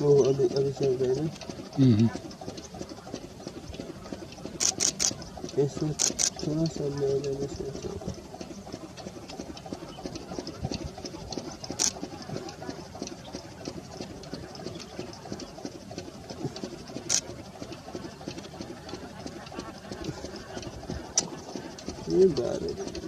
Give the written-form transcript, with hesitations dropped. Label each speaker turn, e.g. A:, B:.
A: अभी सक्दैन यसो थोड़ा सा मैंने सोचा ये बात है